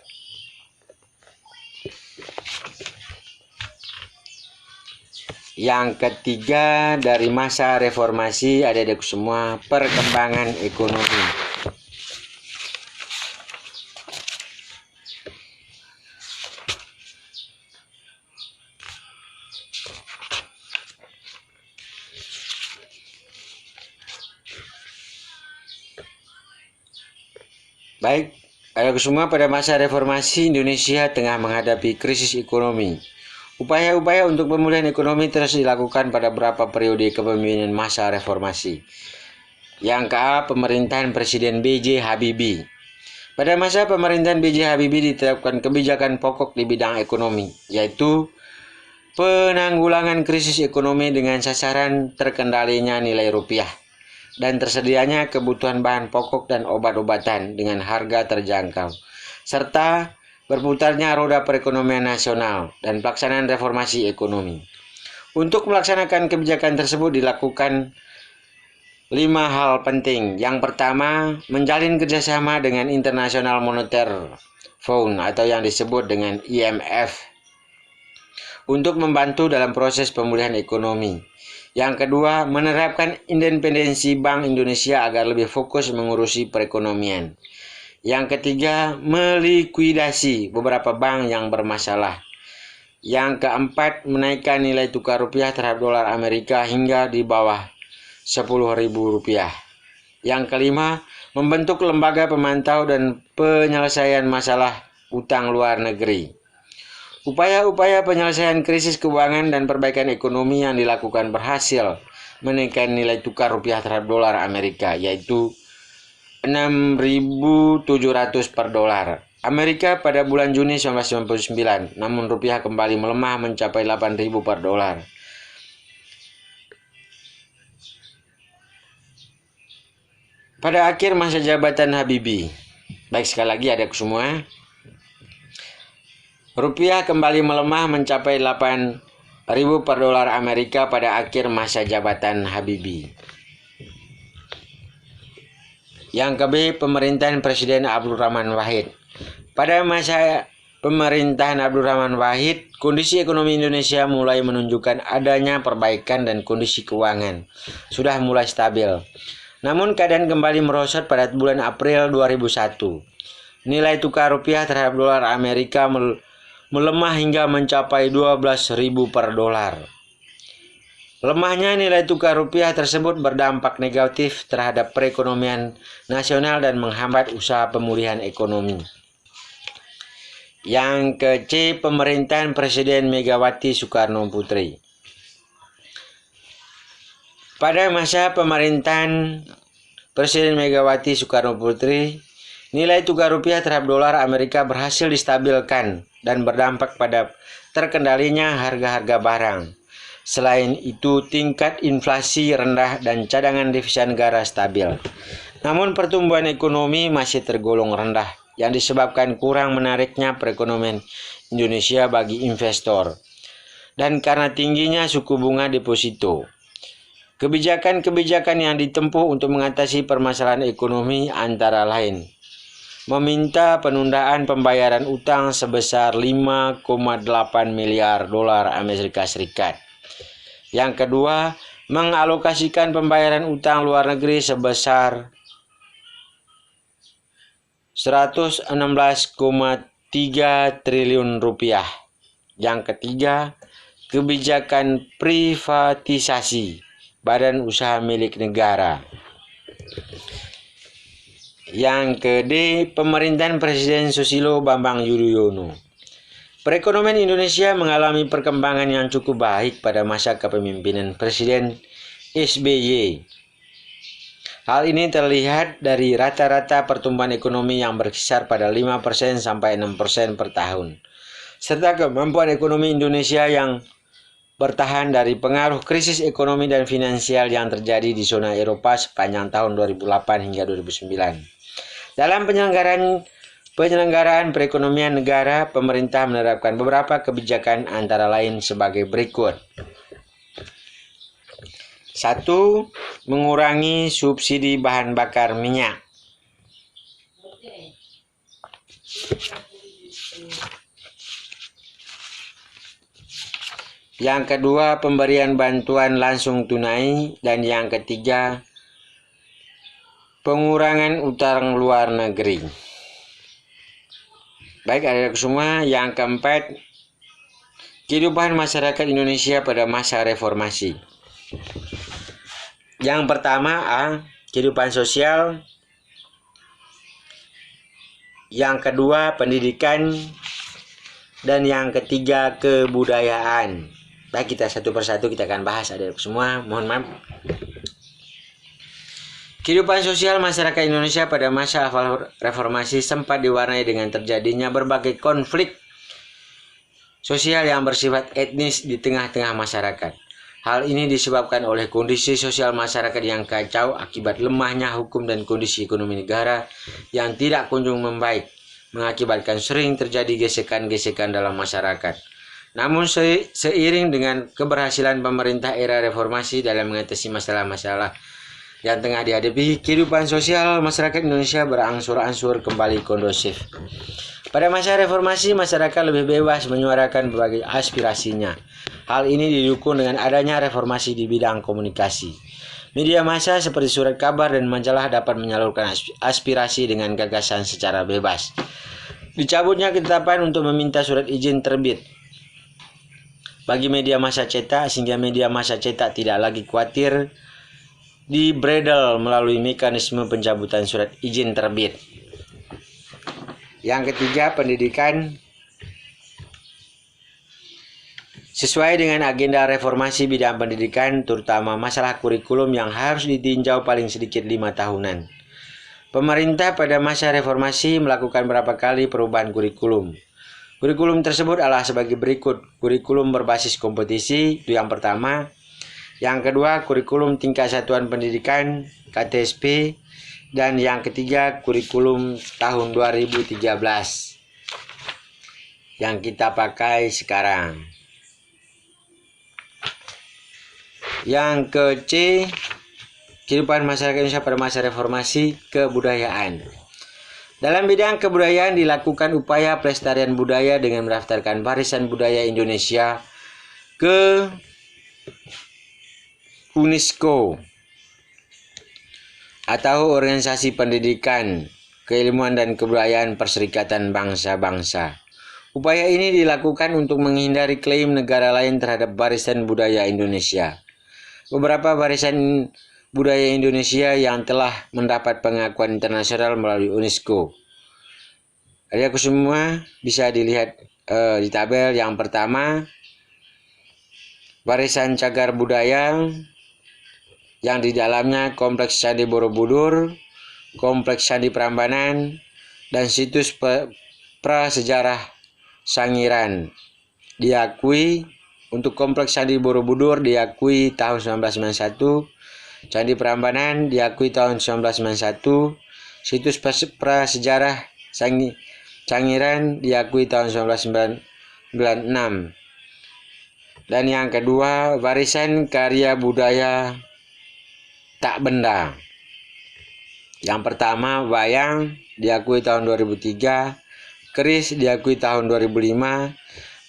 Yang ketiga, dari masa reformasi adik-adik semua, perkembangan ekonomi. Baik, adik-adik semua, pada masa reformasi Indonesia tengah menghadapi krisis ekonomi. Upaya-upaya untuk pemulihan ekonomi terus dilakukan pada beberapa periode kepemimpinan masa reformasi. Yang ke-A, pemerintahan Presiden B.J. Habibie. Pada masa pemerintahan B.J. Habibie diterapkan kebijakan pokok di bidang ekonomi, yaitu penanggulangan krisis ekonomi dengan sasaran terkendalinya nilai rupiah dan tersedianya kebutuhan bahan pokok dan obat-obatan dengan harga terjangkau, serta berputarnya roda perekonomian nasional dan pelaksanaan reformasi ekonomi. Untuk melaksanakan kebijakan tersebut dilakukan 5 hal penting. Yang pertama, menjalin kerjasama dengan International Monetary Fund atau yang disebut dengan IMF untuk membantu dalam proses pemulihan ekonomi. Yang kedua, menerapkan independensi Bank Indonesia agar lebih fokus mengurusi perekonomian. Yang ketiga, melikuidasi beberapa bank yang bermasalah. Yang keempat, menaikkan nilai tukar rupiah terhadap dolar Amerika hingga di bawah Rp10.000. Yang kelima, membentuk lembaga pemantau dan penyelesaian masalah utang luar negeri. Upaya-upaya penyelesaian krisis keuangan dan perbaikan ekonomi yang dilakukan berhasil menaikkan nilai tukar rupiah terhadap dolar Amerika, yaitu 6.700 per dolar Amerika pada bulan Juni 1999, namun rupiah kembali melemah mencapai 8.000 per dolar. Pada akhir masa jabatan Habibie, baik sekali lagi adik semua, rupiah kembali melemah mencapai 8.000 per dolar Amerika pada akhir masa jabatan Habibie. Yang ke-B, pemerintahan Presiden Abdul Rahman Wahid. Pada masa pemerintahan Abdul Rahman Wahid, kondisi ekonomi Indonesia mulai menunjukkan adanya perbaikan dan kondisi keuangan sudah mulai stabil. Namun keadaan kembali merosot pada bulan April 2001. Nilai tukar rupiah terhadap dolar Amerika melemah hingga mencapai 12.000 per dolar. Lemahnya nilai tukar rupiah tersebut berdampak negatif terhadap perekonomian nasional dan menghambat usaha pemulihan ekonomi. Yang ke-C, pemerintahan Presiden Megawati Soekarno Putri. Pada masa pemerintahan Presiden Megawati Soekarno Putri, nilai tukar rupiah terhadap dolar Amerika berhasil distabilkan dan berdampak pada terkendalinya harga-harga barang. Selain itu, tingkat inflasi rendah dan cadangan devisa negara stabil. Namun pertumbuhan ekonomi masih tergolong rendah yang disebabkan kurang menariknya perekonomian Indonesia bagi investor dan karena tingginya suku bunga deposito. Kebijakan-kebijakan yang ditempuh untuk mengatasi permasalahan ekonomi antara lain: meminta penundaan pembayaran utang sebesar 5,8 miliar dolar Amerika Serikat. Yang kedua, mengalokasikan pembayaran utang luar negeri sebesar 116,3 triliun rupiah. Yang ketiga, kebijakan privatisasi badan usaha milik negara. Yang ke-D, pemerintahan Presiden Susilo Bambang Yudhoyono. Perekonomian Indonesia mengalami perkembangan yang cukup baik pada masa kepemimpinan Presiden SBY. Hal ini terlihat dari rata-rata pertumbuhan ekonomi yang berkisar pada 5% sampai 6% per tahun, serta kemampuan ekonomi Indonesia yang bertahan dari pengaruh krisis ekonomi dan finansial yang terjadi di zona Eropa sepanjang tahun 2008 hingga 2009. Dalam penyelenggaraan perekonomian negara, pemerintah menerapkan beberapa kebijakan antara lain sebagai berikut. 1. Mengurangi subsidi bahan bakar minyak. Yang kedua, pemberian bantuan langsung tunai. Dan yang ketiga, pengurangan utang luar negeri. Baik, adik-adik semua. Yang keempat, kehidupan masyarakat Indonesia pada masa reformasi. Yang pertama, kehidupan sosial. Yang kedua, pendidikan. Dan yang ketiga, kebudayaan. Baik, kita satu persatu kita akan bahas, adik-adik semua. Mohon maaf. Kehidupan sosial masyarakat Indonesia pada masa awal reformasi sempat diwarnai dengan terjadinya berbagai konflik sosial yang bersifat etnis di tengah-tengah masyarakat. Hal ini disebabkan oleh kondisi sosial masyarakat yang kacau akibat lemahnya hukum dan kondisi ekonomi negara yang tidak kunjung membaik, mengakibatkan sering terjadi gesekan-gesekan dalam masyarakat. Namun seiring dengan keberhasilan pemerintah era reformasi dalam mengatasi masalah-masalah yang tengah dihadapi, kehidupan sosial masyarakat Indonesia berangsur-angsur kembali kondusif. Pada masa reformasi, masyarakat lebih bebas menyuarakan berbagai aspirasinya. Hal ini didukung dengan adanya reformasi di bidang komunikasi. Media massa seperti surat kabar dan majalah dapat menyalurkan aspirasi dengan gagasan secara bebas. Dicabutnya ketetapan untuk meminta surat izin terbit bagi media massa cetak, sehingga media massa cetak tidak lagi khawatir dibredel melalui mekanisme pencabutan surat izin terbit. Yang ketiga, pendidikan. Sesuai dengan agenda reformasi bidang pendidikan, terutama masalah kurikulum yang harus ditinjau paling sedikit 5 tahunan. Pemerintah pada masa reformasi melakukan beberapa kali perubahan kurikulum. Kurikulum tersebut adalah sebagai berikut. Kurikulum berbasis kompetisi, itu yang pertama. Yang kedua, kurikulum tingkat satuan pendidikan, KTSP. Dan yang ketiga, kurikulum tahun 2013 yang kita pakai sekarang. Yang ke-C, kehidupan masyarakat Indonesia pada masa reformasi, kebudayaan. Dalam bidang kebudayaan dilakukan upaya pelestarian budaya dengan mendaftarkan warisan budaya Indonesia ke UNESCO atau Organisasi Pendidikan, Keilmuan dan Kebudayaan Perserikatan Bangsa-Bangsa. Upaya ini dilakukan untuk menghindari klaim negara lain terhadap warisan budaya Indonesia. Beberapa warisan budaya Indonesia yang telah mendapat pengakuan internasional melalui UNESCO. Adik-adik semua bisa dilihat di tabel. Yang pertama, warisan cagar budaya yang di dalamnya Kompleks Candi Borobudur, Kompleks Candi Prambanan, dan situs prasejarah Sangiran. Diakui untuk Kompleks Candi Borobudur diakui tahun 1991, Candi Prambanan diakui tahun 1991, situs prasejarah Sangiran diakui tahun 1996. Dan yang kedua, warisan karya budaya tak benda. Yang pertama, wayang diakui tahun 2003, keris diakui tahun 2005,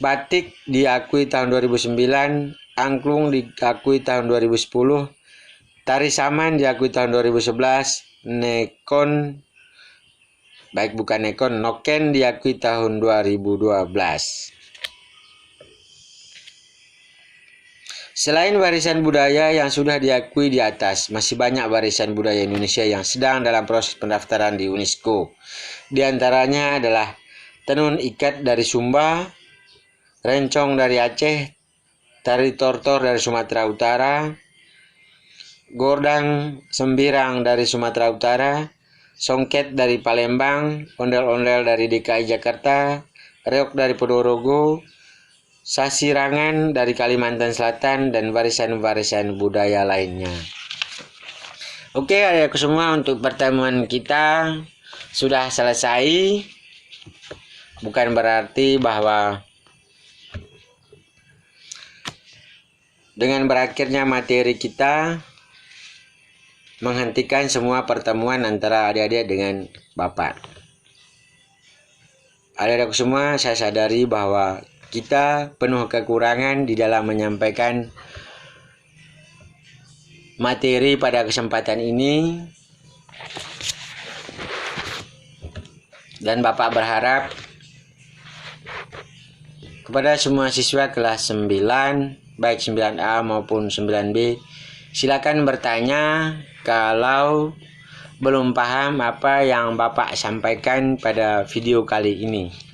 batik diakui tahun 2009, angklung diakui tahun 2010, tari saman diakui tahun 2011, noken diakui tahun 2012. Selain warisan budaya yang sudah diakui di atas, masih banyak warisan budaya Indonesia yang sedang dalam proses pendaftaran di UNESCO. Di antaranya adalah tenun ikat dari Sumba, rencong dari Aceh, tari tortor dari Sumatera Utara, gordang sembirang dari Sumatera Utara, songket dari Palembang, ondel-ondel dari DKI Jakarta, reok dari Ponorogo, Sasirangan dari Kalimantan Selatan, dan warisan-warisan budaya lainnya. Oke, adik-adikku semua, untuk pertemuan kita sudah selesai. Bukan berarti bahwa dengan berakhirnya materi kita menghentikan semua pertemuan antara adik-adik dengan Bapak. Adik-adikku semua, saya sadari bahwa kita penuh kekurangan di dalam menyampaikan materi pada kesempatan ini, dan Bapak berharap kepada semua siswa kelas 9, baik 9A maupun 9B, silakan bertanya kalau belum paham apa yang Bapak sampaikan pada video kali ini.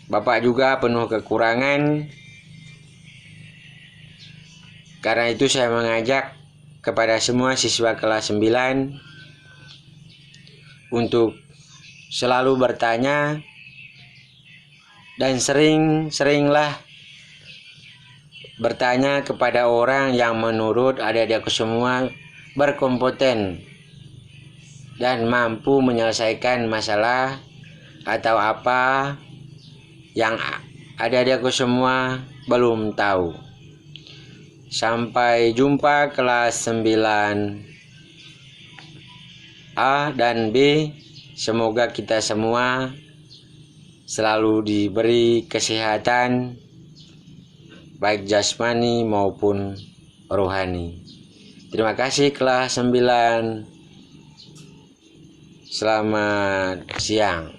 Bapak juga penuh kekurangan. Karena itu saya mengajak kepada semua siswa kelas 9 untuk selalu bertanya, dan sering-seringlah bertanya kepada orang yang menurut adik-adikku semua berkompeten dan mampu menyelesaikan masalah atau apa yang adik-adikku semua belum tahu. Sampai jumpa kelas 9A dan B. Semoga kita semua selalu diberi kesehatan, baik jasmani maupun rohani. Terima kasih kelas 9. Selamat siang.